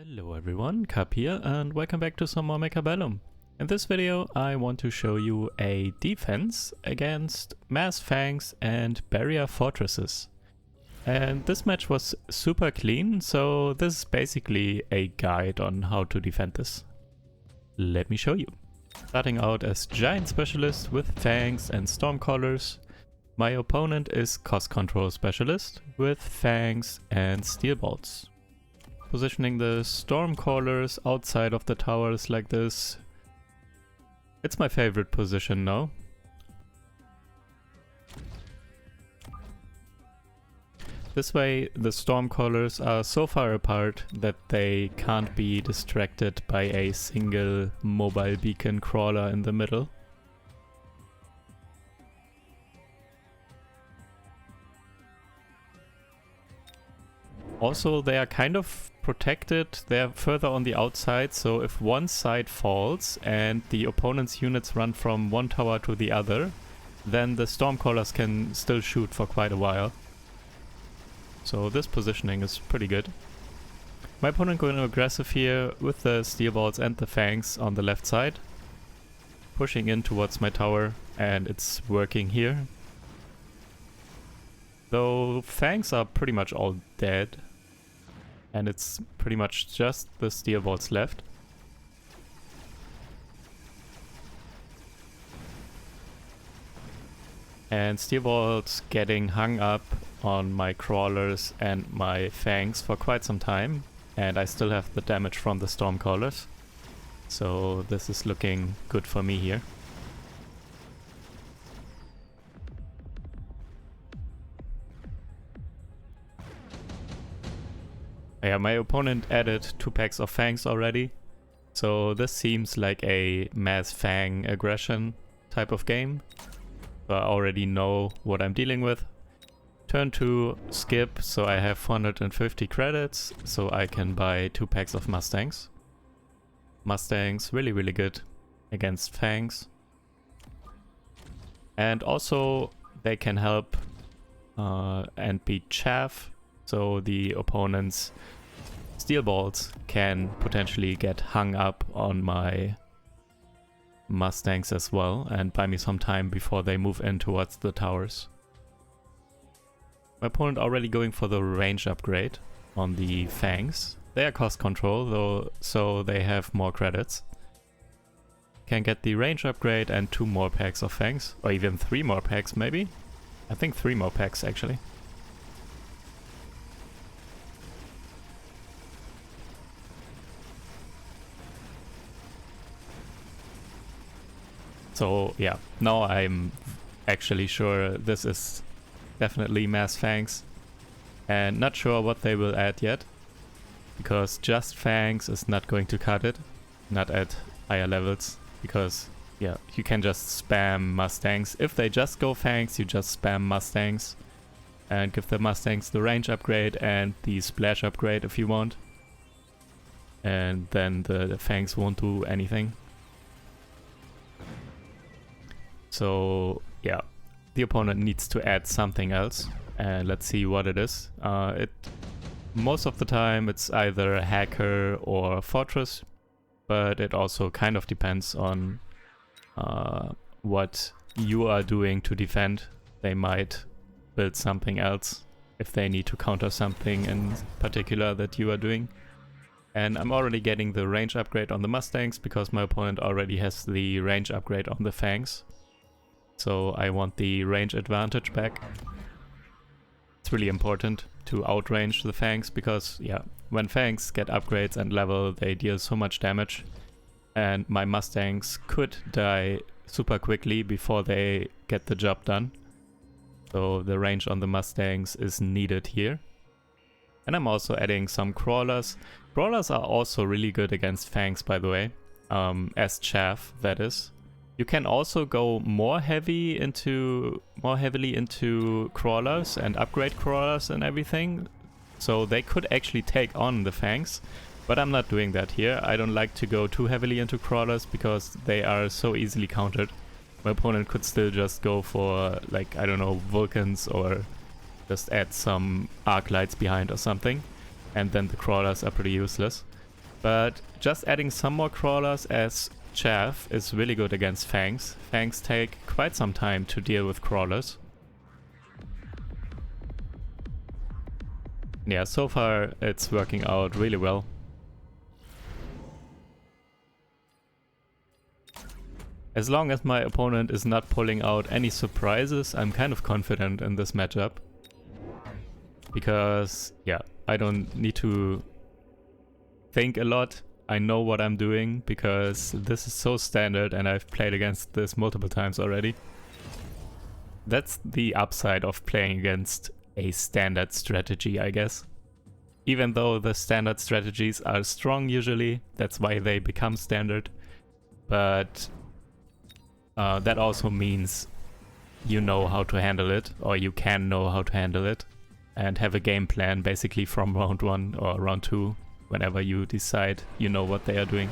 Hello everyone, Cap here and welcome back to some more Mechabellum. In this video I want to show you a defense against mass fangs and barrier fortresses. And this match was super clean, so this is basically a guide on how to defend this. Let me show you. Starting out as Giant Specialist with Fangs and Stormcallers, my opponent is Cost Control Specialist with Fangs and Steel Bolts. Positioning the Stormcallers outside of the towers like this. It's my favorite position now. This way the Stormcallers are so far apart that they can't be distracted by a single mobile beacon crawler in the middle. Also, they are kind of protected, they're further on the outside, so if one side falls and the opponent's units run from one tower to the other, then the Stormcallers can still shoot for quite a while. So this positioning is pretty good. My opponent going aggressive here with the Steel Bolts and the Fangs on the left side. Pushing in towards my tower, and it's working here. Though Fangs are pretty much all dead. And it's pretty much just the Steel Bolts left. And Steel Bolts getting hung up on my crawlers and my Fangs for quite some time. And I still have the damage from the Stormcallers. So this is looking good for me here. Yeah, my opponent added 2 packs of Fangs already, so this seems like a mass Fang aggression type of game. So I already know what I'm dealing with. Turn 2, skip, so I have 450 credits, so I can buy 2 packs of Mustangs. Mustangs, really good against Fangs. And also they can help and beat chaff. So the opponent's Steel Bolts can potentially get hung up on my Mustangs as well and buy me some time before they move in towards the towers. My opponent already going for the range upgrade on the Fangs. They are cost control though, so they have more credits. Can get the range upgrade and 2 more packs of Fangs, or even 3 more packs maybe. I think 3 more packs actually. So yeah, now I'm actually sure this is definitely mass Fangs, and not sure what they will add yet, because just Fangs is not going to cut it, not at higher levels, because yeah, you can just spam Mustangs. If they just go Fangs, you just spam Mustangs and give the Mustangs the range upgrade and the splash upgrade if you want, and then the Fangs won't do anything. So yeah, the opponent needs to add something else, and let's see what it is. Most of the time it's either a hacker or a fortress, but it also kind of depends on what you are doing to defend. They might build something else if they need to counter something in particular that you are doing. And I'm already getting the range upgrade on the Mustangs because my opponent already has the range upgrade on the Fangs. So I want the range advantage back. It's really important to outrange the Fangs because, yeah, when Fangs get upgrades and level, they deal so much damage. And my Mustangs could die super quickly before they get the job done. So the range on the Mustangs is needed here. And I'm also adding some crawlers. Crawlers are also really good against Fangs, by the way, as chaff, that is. You can also go more heavily into crawlers and upgrade crawlers and everything. So they could actually take on the Fangs, but I'm not doing that here. I don't like to go too heavily into crawlers because they are so easily countered. My opponent could still just go for, like, I don't know, Vulcans, or just add some arc lights behind or something, and then the crawlers are pretty useless. But just adding some more crawlers as chaff is really good against FANGs. FANGs take quite some time to deal with crawlers. Yeah, so far it's working out really well. As long as my opponent is not pulling out any surprises, I'm kind of confident in this matchup. Because, yeah, I don't need to think a lot. I know what I'm doing because this is so standard and I've played against this multiple times already. That's the upside of playing against a standard strategy, I guess. Even though the standard strategies are strong usually, that's why they become standard. But that also means you know how to handle it, or you can know how to handle it, and have a game plan basically from round 1 or round 2, whenever you decide you know what they are doing.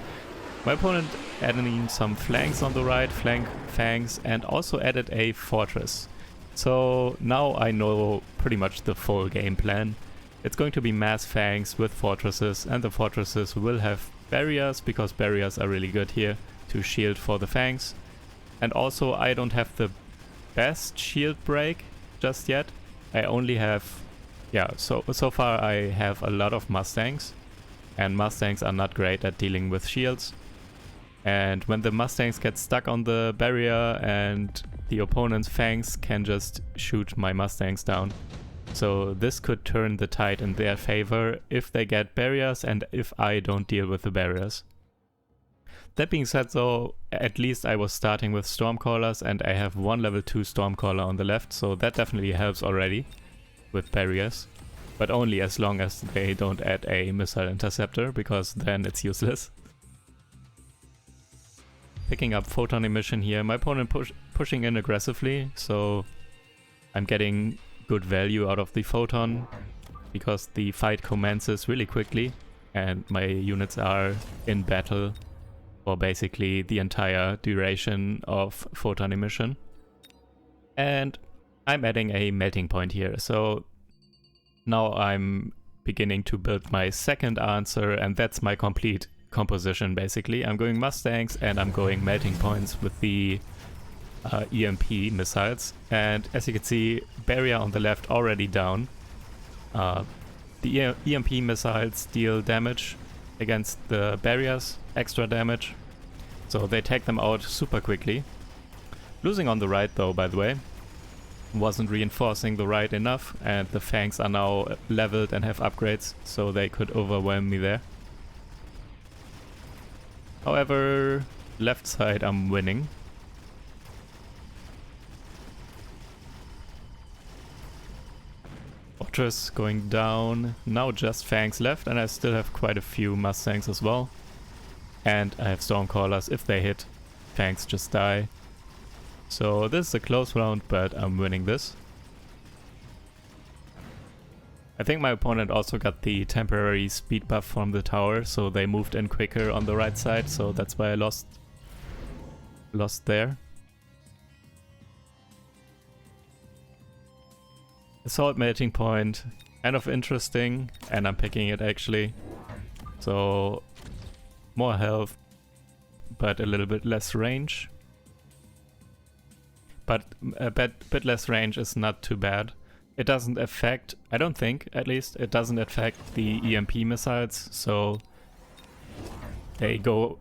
My opponent added in some flanks on the right, flank fangs, and also added a fortress. So now I know pretty much the full game plan. It's going to be mass fangs with fortresses, and the fortresses will have barriers, because barriers are really good here to shield for the fangs. And also I don't have the best shield break just yet. I only have, yeah, so far I have a lot of Mustangs, and Mustangs are not great at dealing with shields. And when the Mustangs get stuck on the barrier and the opponent's fangs can just shoot my Mustangs down. So this could turn the tide in their favor if they get barriers and if I don't deal with the barriers. That being said though, at least I was starting with Stormcallers and I have one level 2 Stormcaller on the left, so that definitely helps already with barriers. But only as long as they don't add a missile interceptor, because then it's useless. Picking up photon emission here, my opponent pushing in aggressively, so I'm getting good value out of the photon because the fight commences really quickly and my units are in battle for basically the entire duration of photon emission. And I'm adding a melting point here, so now I'm beginning to build my second answer, and that's my complete composition basically. I'm going Mustangs and I'm going melting points with the EMP missiles, and as you can see, barrier on the left already down. The EMP missiles deal damage against the barriers, extra damage, so they take them out super quickly. Losing on the right though, by the way, wasn't reinforcing the right enough, and the fangs are now leveled and have upgrades, so they could overwhelm me there. However, left side I'm winning. Fortress going down, now just fangs left, and I still have quite a few Mustangs as well. And I have Stormcallers, if they hit, fangs just die. So this is a close round, but I'm winning this. I think my opponent also got the temporary speed buff from the tower, so they moved in quicker on the right side, so that's why I lost there. Assault melting point, kind of interesting, and I'm picking it actually. So more health, but a little bit less range. But a bit less range is not too bad. It doesn't affect, I don't think at least, it doesn't affect the EMP missiles, so they go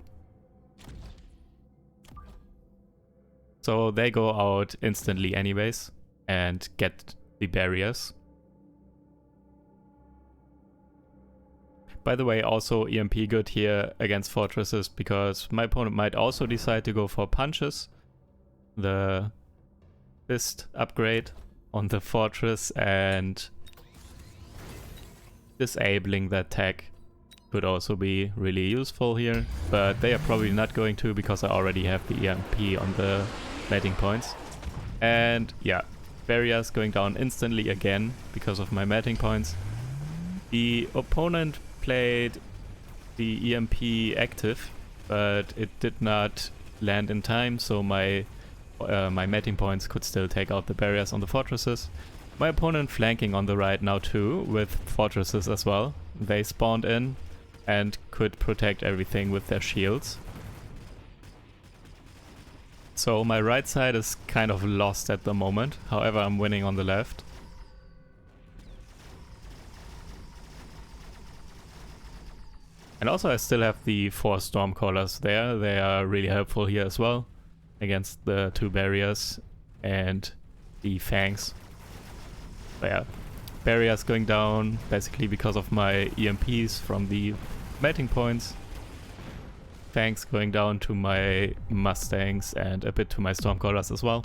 out instantly anyways and get the barriers. By the way, also EMP good here against fortresses, because my opponent might also decide to go for punches. The fist upgrade on the fortress and disabling that tag could also be really useful here, but they are probably not going to because I already have the EMP on the melting points. And yeah, barriers going down instantly again because of my melting points. The opponent played the EMP active, but it did not land in time, so my melting points could still take out the barriers on the fortresses. My opponent flanking on the right now too, with fortresses as well. They spawned in and could protect everything with their shields. So my right side is kind of lost at the moment, however I'm winning on the left. And also I still have the 4 Stormcallers there, they are really helpful here as well, against the 2 barriers and the FANGs. So yeah, barriers going down basically because of my EMPs from the melting points. FANGs going down to my Mustangs and a bit to my Stormcallers as well.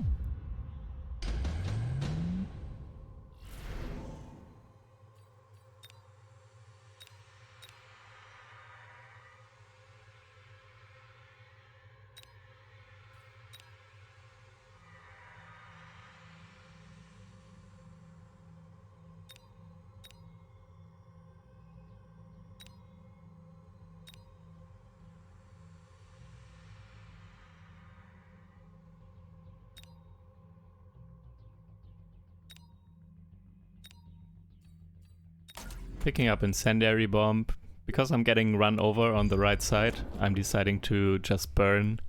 Picking up Incendiary Bomb. Because I'm getting run over on the right side, I'm deciding to just burn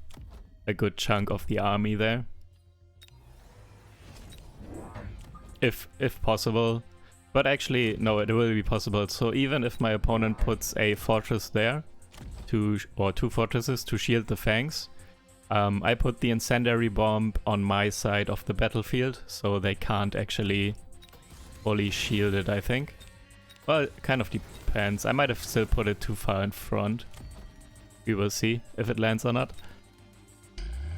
a good chunk of the army there. If possible. But actually, no, it will be possible. So even if my opponent puts a fortress there, or 2 fortresses to shield the FANGs, I put the Incendiary Bomb on my side of the battlefield, so they can't actually fully shield it, I think. Well, it kind of depends. I might have still put it too far in front. We will see if it lands or not.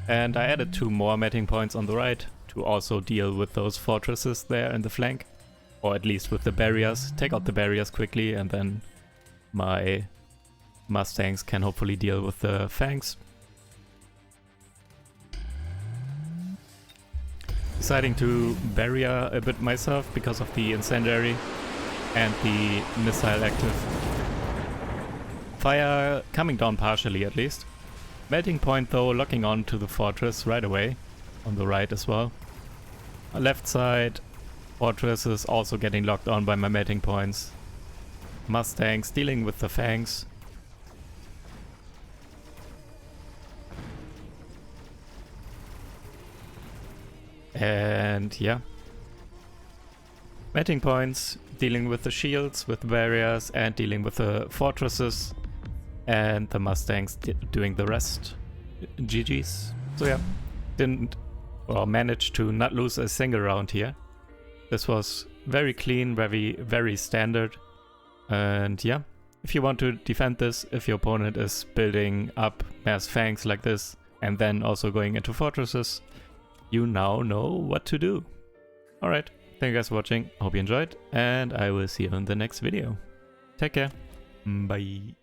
And I added 2 more matting points on the right to also deal with those fortresses there in the flank. Or at least with the barriers. Take out the barriers quickly and then my Mustangs can hopefully deal with the FANGs. Deciding to barrier a bit myself because of the Incendiary and the missile active. Fire coming down partially at least. Melting point though locking on to the fortress right away. On the right as well. On left side, fortress is also getting locked on by my melting points. Mustangs dealing with the FANGs. And yeah. Melting points, dealing with the shields, with barriers, and dealing with the fortresses. And the Mustangs doing the rest. GG's. So yeah, managed to not lose a single round here. This was very clean, very standard. And yeah, if you want to defend this, if your opponent is building up mass FANGs like this, and then also going into fortresses, you now know what to do. Alright. Thank you guys for watching, hope you enjoyed, and I will see you in the next video. Take care, bye.